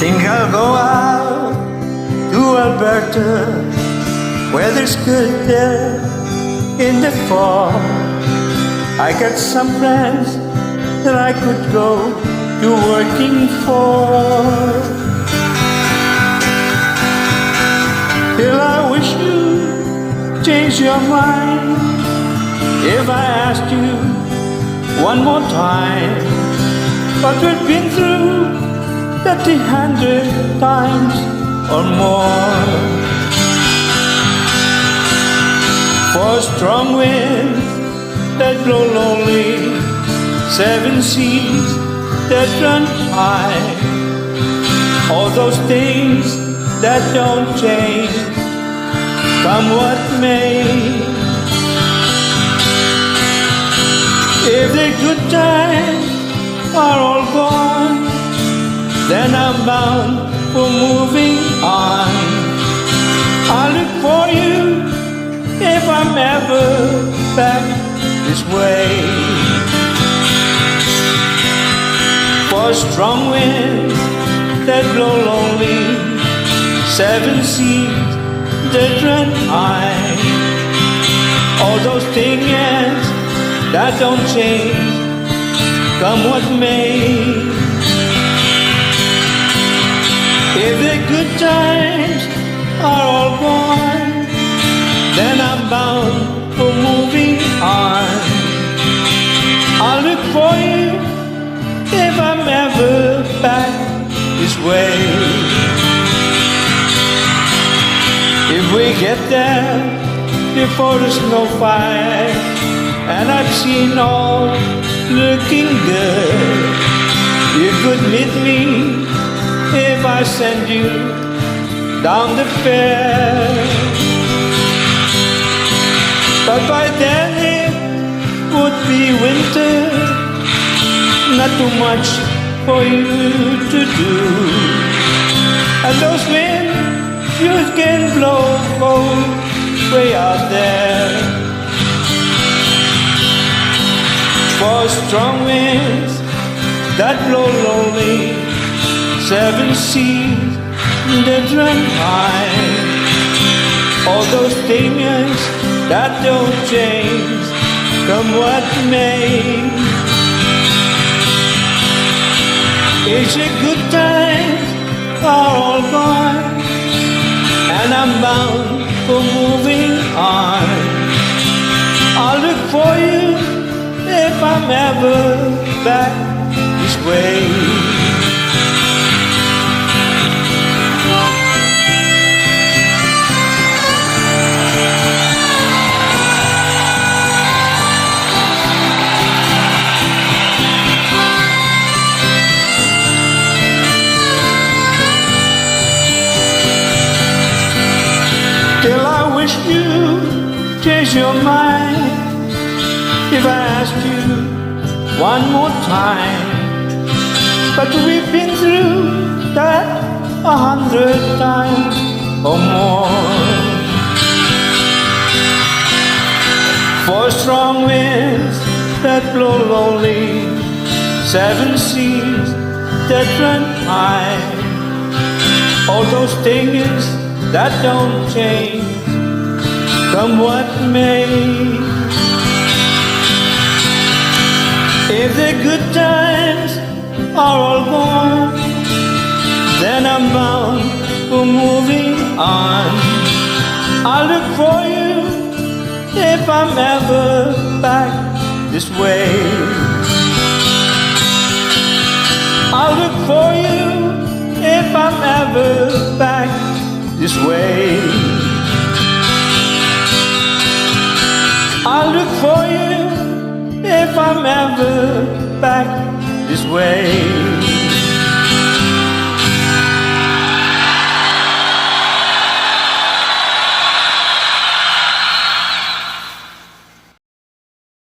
Think I'll go out to Alberta, weather's good there in the fall. I got some plans that I could go to working for. Till I wish you change your mind if I asked you one more time what we've been through 100 times or more. For strong winds that blow lonely, 7 seas that run high, all those things that don't change, come what may. If the good times are all gone, then I'm bound for moving on. I'll look for you if I'm ever back this way. For strong winds that blow lonely, 7 seas that run high, all those things that don't change, come what may. If the good times are all gone, then I'm bound for moving on. I'll look for you if I'm ever back this way. If we get there before the snow flies and I've seen all looking good, you could meet me if I send you down the fair. But by then it would be winter, not too much for you to do, and those winds you can blow cold way out there. For strong winds that blow lonely, 7 seas that run high, all those things that don't change, come what may. It's a good times are all gone, and I'm bound for moving on. I'll look for you if I'm ever back this way. Till I wish you change your mind if I asked you one more time. But we've been through that 100 times or more. For strong winds that blow lonely, 7 seas that run high, all those things that don't change, come what may. If the good times are all gone, then I'm bound for moving on. I'll look for you if I'm ever back this way. I'll look for you if I'm ever back this way. I'll look for you if I'm ever back this way.